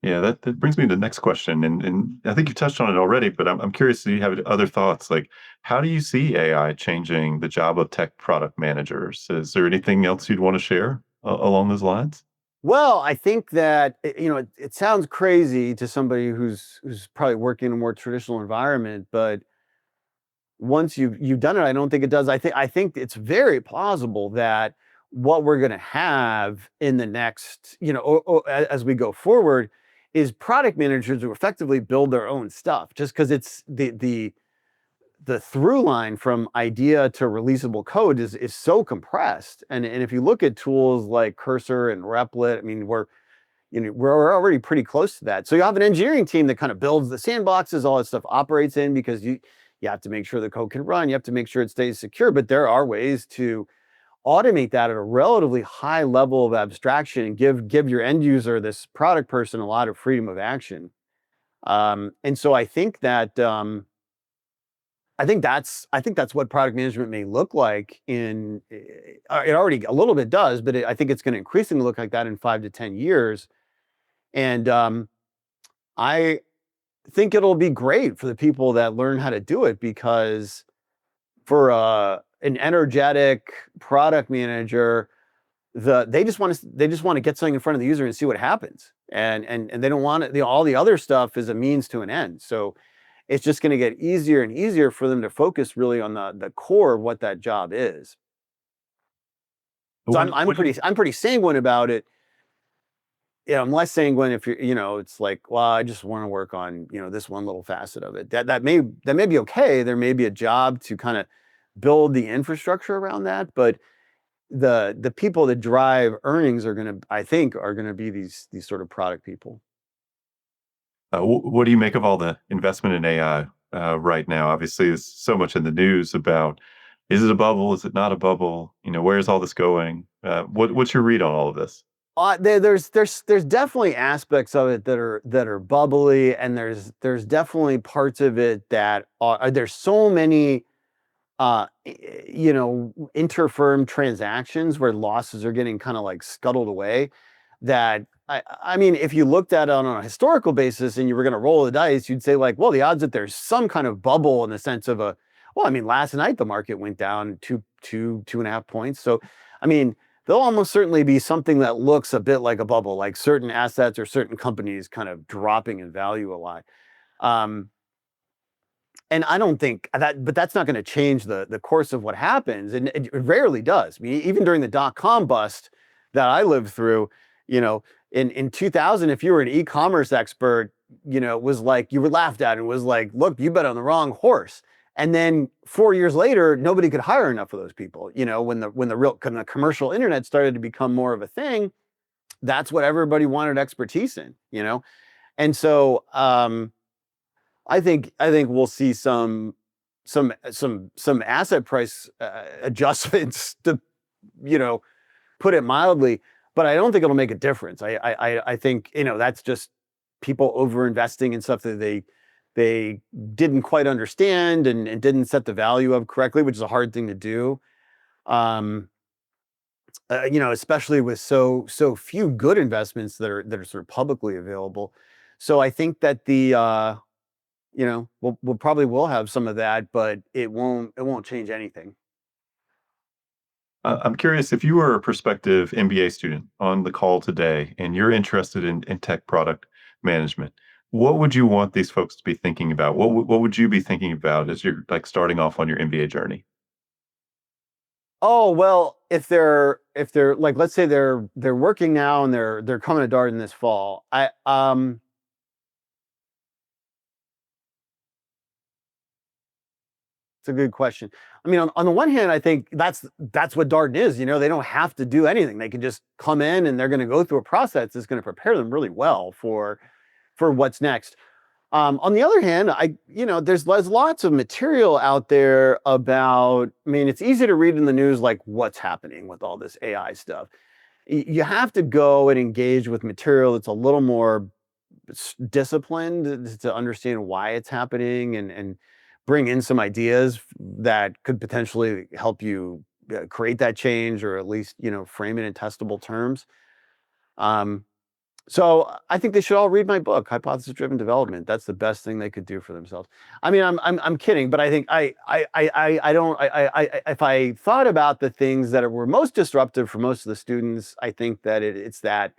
Yeah, that brings me to the next question, and I think you touched on it already, but I'm curious, do you have other thoughts? Like, how do you see AI changing the job of tech product managers? Is there anything else you'd want to share along those lines? Well, I think that it sounds crazy to somebody who's probably working in a more traditional environment, but once you've done it, I don't think it does. I think it's very plausible that what we're going to have in the next, as we go forward, is product managers who effectively build their own stuff. Just because it's the through line from idea to releasable code is so compressed. And if you look at tools like Cursor and Replit, I mean, we're already pretty close to that. So you have an engineering team that kind of builds the sandboxes, all that stuff operates in because you have to make sure the code can run, you have to make sure it stays secure, but there are ways to automate that at a relatively high level of abstraction and give your end user, this product person, a lot of freedom of action. And so I think that's what product management may look like it already a little bit does, but I think it's going to increasingly look like that in 5 to 10 years. And I think it'll be great for the people that learn how to do it because for an energetic product manager, they just want to get something in front of the user and see what happens, and they don't want it. All the other stuff is a means to an end. So it's just going to get easier and easier for them to focus really on the core of what that job is. So I'm pretty sanguine about it. Yeah, I'm less sanguine if it's like, well, I just want to work on, this one little facet of it. That may be okay. There may be a job to kind of build the infrastructure around that, but the people that drive earnings I think, are gonna be these sort of product people. What do you make of all the investment in AI right now? Obviously, there's so much in the news about is it a bubble? Is it not a bubble? Where's all this going? What's your read on all of this? There's definitely aspects of it that are bubbly, and there's definitely parts of it that there's so many interfirm transactions where losses are getting kind of like scuttled away that I mean, if you looked at it on a historical basis and you were going to roll the dice, you'd say like, well, the odds that there's some kind of bubble in the sense of well, I mean, last night the market went down 2.5 points. So, I mean, there'll almost certainly be something that looks a bit like a bubble, like certain assets or certain companies kind of dropping in value a lot. Um, and I don't think that, but that's not going to change the course of what happens, and it rarely does. I mean, even during the dot-com bust that I lived through, you know, in 2000, if you were an e-commerce expert, it was like you were laughed at, and was like, look, you bet on the wrong horse. And then 4 years later, nobody could hire enough of those people. When the commercial internet started to become more of a thing, that's what everybody wanted expertise in. And so I think we'll see some asset price adjustments, to you know put it mildly, but I don't think it'll make a difference. I think that's just people over investing in stuff that they didn't quite understand, and didn't set the value of correctly, which is a hard thing to do. Um, Especially with so few good investments that are sort of publicly available. So I think that we'll probably will have some of that, but it won't change anything. I'm curious if you were a prospective MBA student on the call today and you're interested in tech product management, what would you want these folks to be thinking about? What would you be thinking about as you're like starting off on your MBA journey? Oh, well, if they're like, let's say they're working now and they're coming to Darden this fall. It's a good question. I mean, on the one hand, I think that's what Darden is. They don't have to do anything. They can just come in, and they're going to go through a process that's going to prepare them really well for what's next. On the other hand, there's lots of material out there about. I mean, it's easy to read in the news like what's happening with all this AI stuff. You have to go and engage with material that's a little more disciplined to understand why it's happening, and bring in some ideas that could potentially help you create that change, or at least frame it in testable terms. Um, so I think they should all read my book, Hypothesis Driven Development. That's the best thing they could do for themselves. I mean, I'm kidding, but I think I don't if I thought about the things that were most disruptive for most of the students, I think that it's that,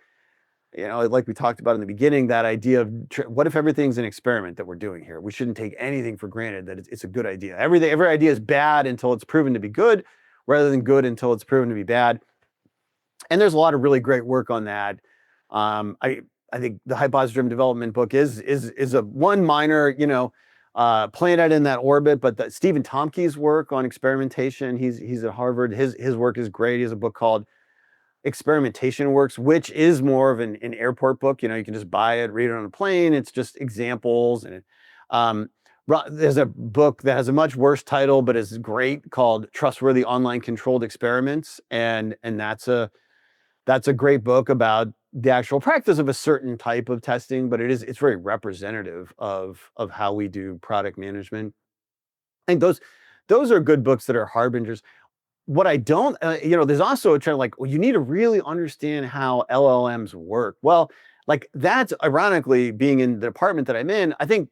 like we talked about in the beginning, that idea of what if everything's an experiment that we're doing here? We shouldn't take anything for granted that it's a good idea. Every idea is bad until it's proven to be good, rather than good until it's proven to be bad. And there's a lot of really great work on that. I think the hypothesis-driven development book is a one minor, planet in that orbit, but Stephen Tompkins' work on experimentation, he's at Harvard. His work is great. He has a book called Experimentation Works, which is more of an airport book. You can just buy it, read it on a plane. It's just examples. And um, there's a book that has a much worse title, but is great, called Trustworthy Online Controlled Experiments. And that's a great book about the actual practice of a certain type of testing, but it's very representative of how we do product management. I think those are good books that are harbingers. What I don't, there's also a trend like, well, you need to really understand how LLMs work. Well, like, that's ironically, being in the department that I'm in, I think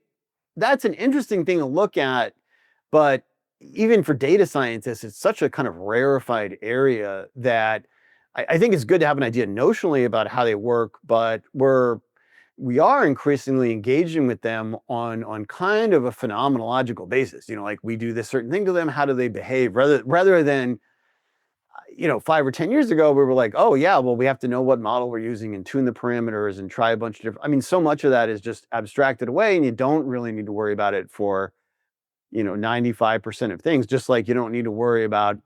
that's an interesting thing to look at. But even for data scientists, it's such a kind of rarefied area that I think it's good to have an idea notionally about how they work, but we are increasingly engaging with them on kind of a phenomenological basis. Like, we do this certain thing to them, how do they behave, rather than 5 or 10 years ago, we were like, oh yeah, well, we have to know what model we're using and tune the parameters and try a bunch of different. I mean, so much of that is just abstracted away, and you don't really need to worry about it for 95% of things. Just like you don't need to worry about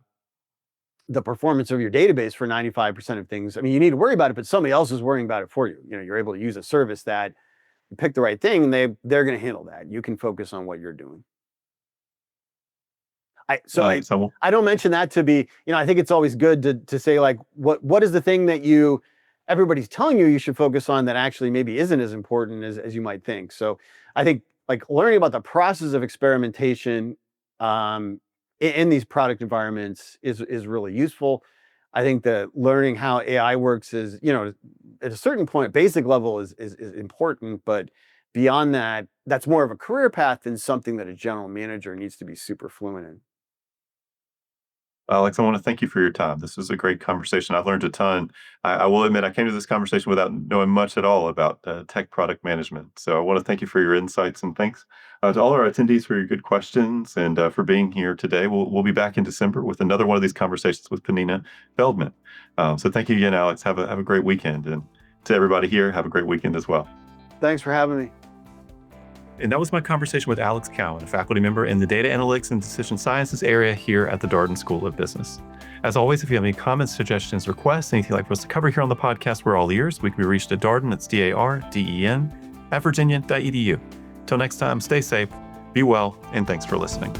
the performance of your database for 95% of things. I mean, you need to worry about it, but somebody else is worrying about it for you. You're able to use a service that you pick the right thing, and they're going to handle that. You can focus on what you're doing. I so I So I don't mention that to be, I think it's always good to say, like, what is the thing that everybody's telling you should focus on that actually maybe isn't as important as you might think. So I think, like, learning about the process of experimentation in these product environments is really useful. I think that learning how AI works is, at a certain point, basic level is important, but beyond that, that's more of a career path than something that a general manager needs to be super fluent in. Alex, I want to thank you for your time. This was a great conversation. I've learned a ton. I will admit, I came to this conversation without knowing much at all about tech product management. So I want to thank you for your insights, and thanks to all our attendees for your good questions and for being here today. We'll be back in December with another one of these conversations with Panina Feldman. So thank you again, Alex. Have a great weekend, and to everybody here, have a great weekend as well. Thanks for having me. And that was my conversation with Alex Cowan, a faculty member in the data analytics and decision sciences area here at the Darden School of Business. As always, if you have any comments, suggestions, requests, anything you'd like for us to cover here on the podcast, we're all ears. We can be reached at Darden, that's DARDEN, @virginia.edu. Till next time, stay safe, be well, and thanks for listening.